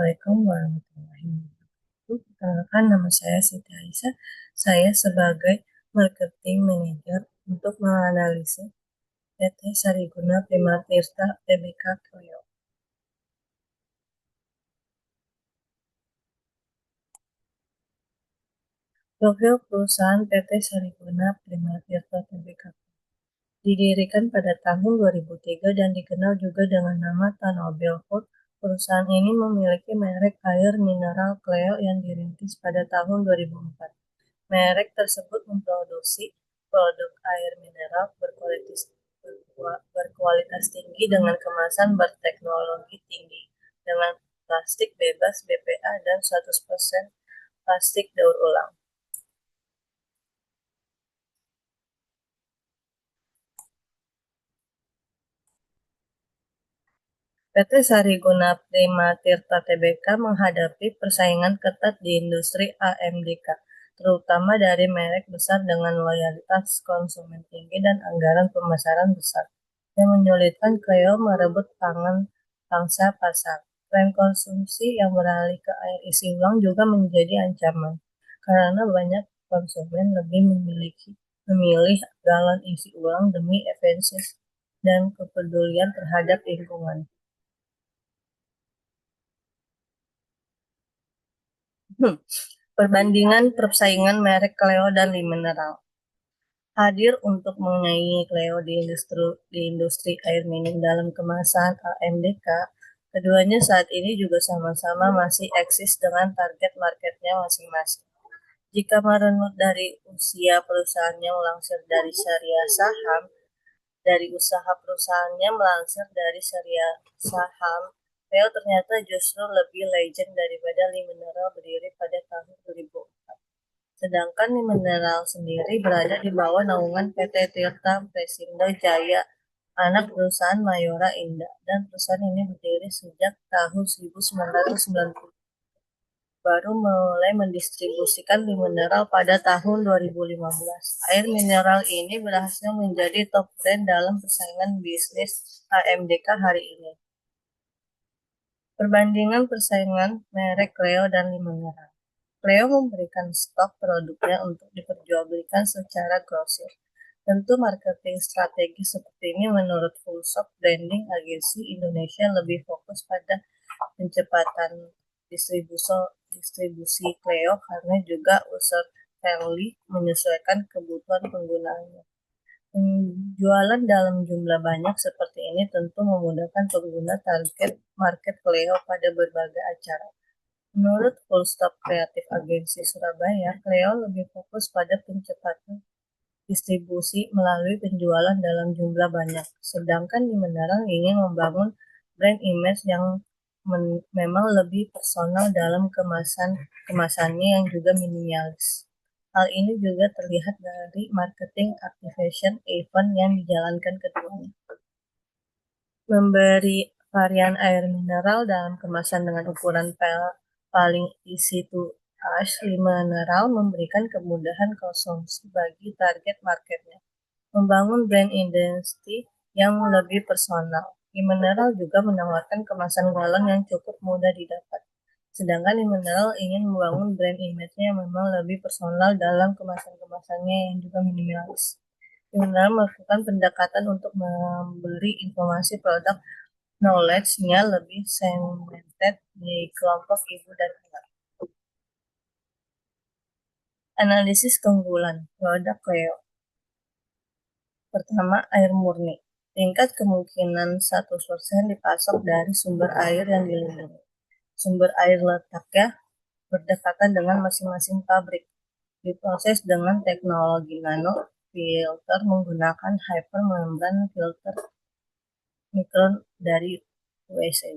Assalamualaikum warahmatullahi wabarakatuh. Perkenalkan, nama saya Siti Aisyah. Saya sebagai Marketing Manager untuk menganalisis PT Sariguna Primatirta Tbk Kleo. Profil perusahaan PT Sariguna Primatirta Tbk didirikan pada tahun 2003 dan dikenal juga dengan nama Tanobel Food. Perusahaan ini memiliki merek air mineral Kleo yang dirintis pada tahun 2004. Merek tersebut memproduksi produk air mineral berkualitas tinggi dengan kemasan berteknologi tinggi, dengan plastik bebas BPA dan 100% plastik daur ulang. PT Sariguna Primatirta Tbk menghadapi persaingan ketat di industri AMDK, terutama dari merek besar dengan loyalitas konsumen tinggi dan anggaran pemasaran besar, yang menyulitkan Kleo merebut pangsa pasar. Tren konsumsi yang beralih ke air isi ulang juga menjadi ancaman, karena banyak konsumen lebih memilih galon isi ulang demi efisiensi dan kepedulian terhadap lingkungan. Perbandingan persaingan merek Cleo dan Mineral hadir untuk menyaingi Cleo di industri air minum dalam kemasan AMDK. Keduanya saat ini juga sama-sama masih eksis dengan target marketnya masing-masing. Jika merunut dari usia perusahaannya melansir dari serial saham, dari usaha perusahaannya melansir dari serial saham, Cleo ternyata justru lebih legend daripada Mineral berdiri pada tahun 2004. Sedangkan Mineral sendiri berada di bawah naungan PT Tirta Presindo Jaya, anak perusahaan Mayora Indah, dan perusahaan ini berdiri sejak tahun 1990. Baru mulai mendistribusikan mineral pada tahun 2015. Air mineral ini berhasil menjadi top brand dalam persaingan bisnis AMDK hari ini. Perbandingan persaingan merek Cleo dan Mineral. Cleo memberikan stok produknya untuk diperjualbelikan secara grosir. Tentu marketing strategi seperti ini menurut Fullshop Branding Agency Indonesia lebih fokus pada pencepatan distribusi Cleo karena juga user friendly menyesuaikan kebutuhan penggunanya. Penjualan dalam jumlah banyak seperti ini tentu memudahkan pengguna target market Cleo pada berbagai acara. Menurut Full Stop Creative Agency Surabaya, Cleo lebih fokus pada pencepatan distribusi melalui penjualan dalam jumlah banyak, sedangkan di Mineral ingin membangun brand image yang memang lebih personal dalam kemasannya yang juga minimalis. Hal ini juga terlihat dari marketing activation event yang dijalankan keduanya. Memberi varian air mineral dalam kemasan dengan ukuran paling easy to use, Mineral memberikan kemudahan konsumsi bagi target marketnya, membangun brand identity yang lebih personal. Mineral juga menawarkan kemasan galon yang cukup mudah didapat. Sedangkan Mineral ingin membangun brand image-nya yang memang lebih personal dalam kemasannya yang juga minimalis. Mineral melakukan pendekatan untuk memberi informasi produk knowledge-nya lebih segmented di kelompok ibu dan anak. Analisis keunggulan produk Cleo. Pertama, air murni. Tingkat kemungkinan 100% dipasok dari sumber air yang dilindungi. Sumber air letaknya berdekatan dengan masing-masing pabrik. Diproses dengan teknologi nano filter menggunakan hypermembran filter mikron dari USA.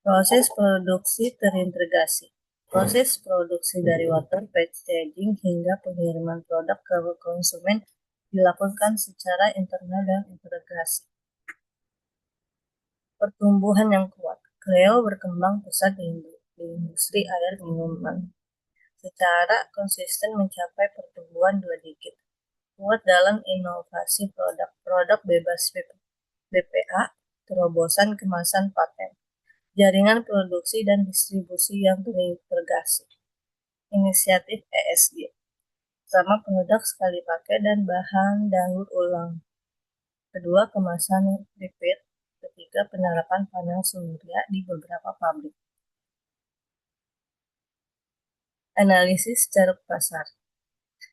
Proses produksi terintegrasi. Proses produksi dari water packaging hingga pengiriman produk ke konsumen dilakukan secara internal dan integrasi. Pertumbuhan yang kuat. Cleo berkembang pesat di industri air minuman. Secara konsisten mencapai pertumbuhan 2 digit. Kuat dalam inovasi produk bebas BPA, terobosan kemasan paten. jaringan produksi dan distribusi yang terintegrasi, inisiatif ESG, sama produk sekali pakai dan bahan daur ulang. Kedua, kemasan repeat. Ketiga, penerapan panel surya di beberapa pabrik. Analisis ceruk pasar.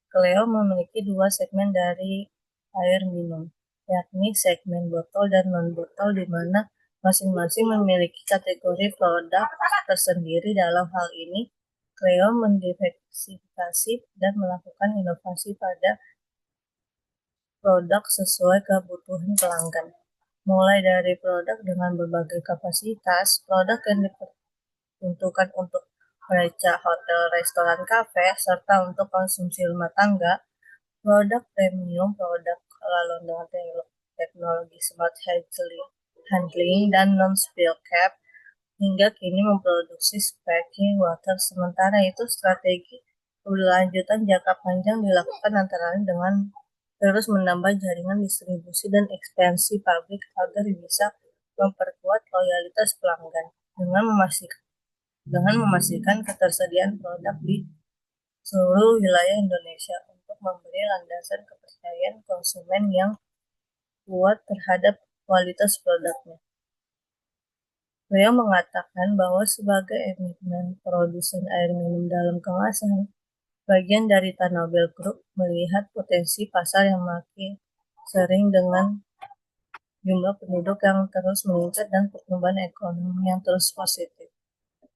Cleo memiliki dua segmen dari air minum, yakni segmen botol dan non-botol, di mana masing-masing memiliki kategori produk tersendiri. Dalam hal ini, Cleo mendiversifikasi dan melakukan inovasi pada produk sesuai kebutuhan pelanggan. Mulai dari produk dengan berbagai kapasitas, produk yang diperuntukkan untuk gereja, hotel, restoran, kafe, serta untuk konsumsi rumah tangga, produk premium, produk lalon dengan teknologi smart handling dan non-spill cap, hingga kini memproduksi sparkling water. Sementara itu, strategi keberlanjutan jangka panjang dilakukan antara lain dengan terus menambah jaringan distribusi dan ekspansi pabrik agar bisa memperkuat loyalitas pelanggan dengan memastikan ketersediaan produk di seluruh wilayah Indonesia untuk memberi landasan kepercayaan konsumen yang kuat terhadap kualitas produknya. Beliau mengatakan bahwa sebagai emiten produsen air minum dalam kemasan, bagian dari Tanobel Group melihat potensi pasar yang makin sering dengan jumlah penduduk yang terus meningkat dan pertumbuhan ekonomi yang terus positif.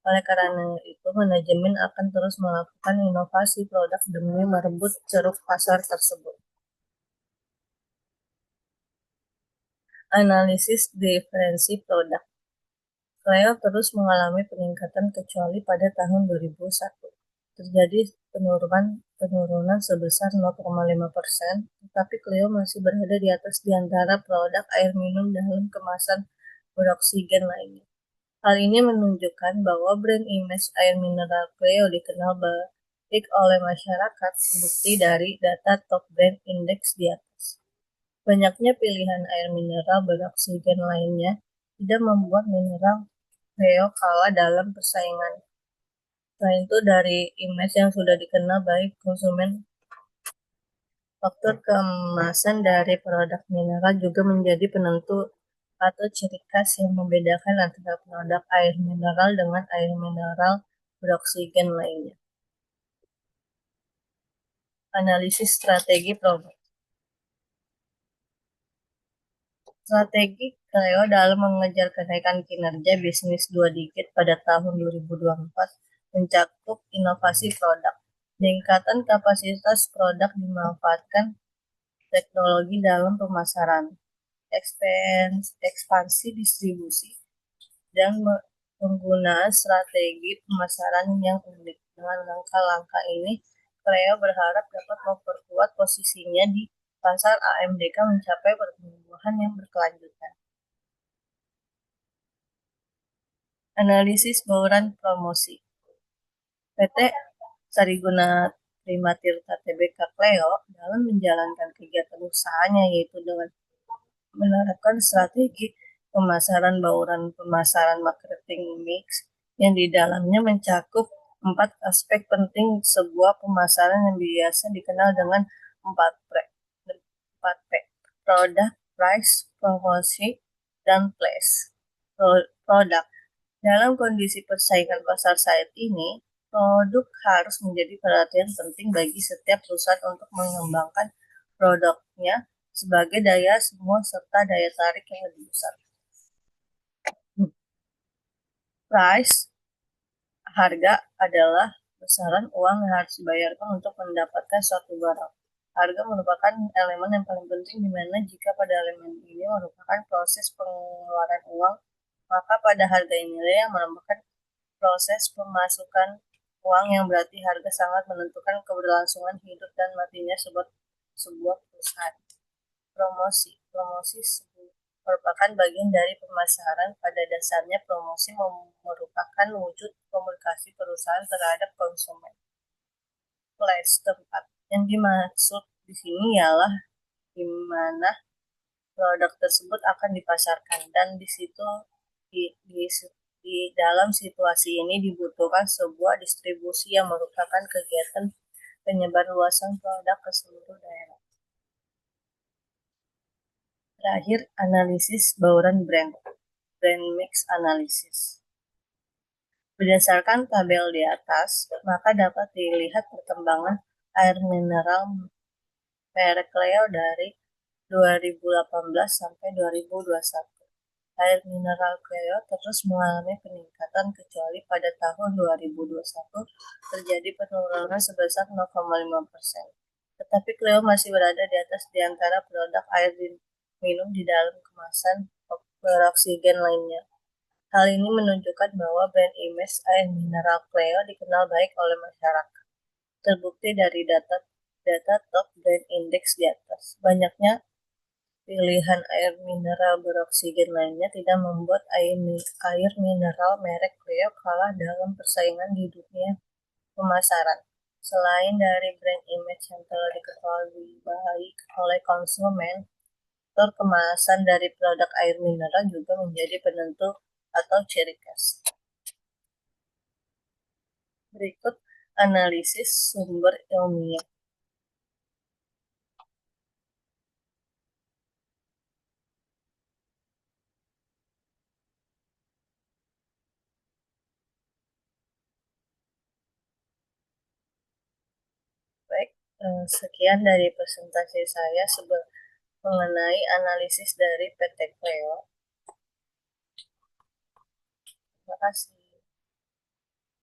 Oleh karena itu, manajemen akan terus melakukan inovasi produk demi merebut ceruk pasar tersebut. Analisis diferensi produk. Cleo terus mengalami peningkatan kecuali pada tahun 2001 terjadi penurunan sebesar 0,5%, tetapi Cleo masih berada di atas di antara produk air minum dalam kemasan beroksigen lainnya. Hal ini menunjukkan bahwa brand image air mineral Cleo dikenal baik oleh masyarakat, terbukti dari data top brand index di atas. Banyaknya pilihan air mineral beroksigen lainnya tidak membuat mineral Cleo kalah dalam persaingan. Selain itu, dari image yang sudah dikenal baik konsumen, faktor kemasan dari produk mineral juga menjadi penentu atau ciri khas yang membedakan antara produk air mineral dengan air mineral beroksigen lainnya. Analisis strategi produk. Strategi Cleo dalam mengejar kenaikan kinerja bisnis 2 digit pada tahun 2024 mencakup inovasi produk. Peningkatan kapasitas produk dimanfaatkan teknologi dalam pemasaran, ekspansi distribusi, dan penggunaan strategi pemasaran yang unik. Dengan langkah-langkah ini, Cleo berharap dapat memperkuat posisinya di pasar AMDK mencapai pertumbuhan yang berkelanjutan. Analisis bauran promosi. PT Sariguna Trimatirta Tbk Cleo dalam menjalankan kegiatan usahanya, yaitu dengan menerapkan strategi pemasaran bauran pemasaran marketing mix yang di dalamnya mencakup 4 aspek penting sebuah pemasaran yang biasa dikenal dengan 4P: produk, price, promosi, dan place. Produk. Dalam kondisi persaingan pasar saat ini, produk harus menjadi perhatian penting bagi setiap perusahaan untuk mengembangkan produknya sebagai daya semua serta daya tarik yang lebih besar. Price, harga adalah besaran uang yang harus dibayarkan untuk mendapatkan suatu barang. Harga merupakan elemen yang paling penting, di mana jika pada elemen ini merupakan proses pengeluaran uang, maka pada harga inilah yang merupakan proses pemasukan uang, yang berarti harga sangat menentukan keberlangsungan hidup dan matinya sebuah perusahaan. Promosi merupakan bagian dari pemasaran. Pada dasarnya, promosi merupakan wujud komunikasi perusahaan terhadap konsumen. Place, tempat. Yang dimaksud di sini ialah di mana produk tersebut akan dipasarkan, dan di situ Di dalam situasi ini dibutuhkan sebuah distribusi yang merupakan kegiatan penyebarluasan produk ke seluruh daerah. Terakhir, analisis bauran brand mix analysis. Berdasarkan tabel di atas, maka dapat dilihat perkembangan air mineral merek Cleo dari 2018 sampai 2021. Air mineral Cleo terus mengalami peningkatan kecuali pada tahun 2021 terjadi penurunan sebesar 0,5%. Tetapi Cleo masih berada di atas di antara produk air minum di dalam kemasan beroksigen lainnya. Hal ini menunjukkan bahwa brand image air mineral Cleo dikenal baik oleh masyarakat. Terbukti dari data top brand index di atas. Banyaknya pilihan air mineral beroksigen lainnya tidak membuat air mineral merek Cleo kalah dalam persaingan di dunia pemasaran. Selain dari brand image yang telah diketahui baik oleh konsumen, faktor kemasan dari produk air mineral juga menjadi penentu atau ciri khas. Berikut analisis sumber ilmiah. Baik, sekian dari presentasi saya mengenai analisis dari PT Cleo. Terima kasih.